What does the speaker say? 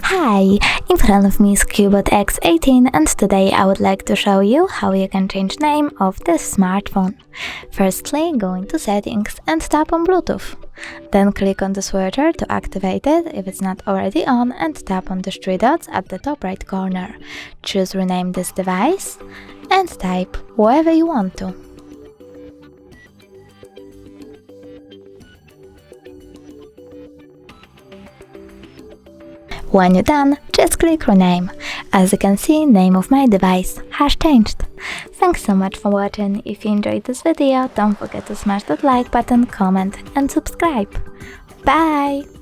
Hi, in front of me is CUBOT X18 and today I would like to show you how you can change name of this smartphone. Firstly, go into settings and tap on Bluetooth. Then click on the switcher to activate it if it's not already on and tap on the three dots at the top right corner. Choose rename this device and type whatever you want to. When you're done, just click rename. As you can see, name of my device has changed. Thanks so much for watching. If you enjoyed this video, don't forget to smash that like button, comment and subscribe. Bye!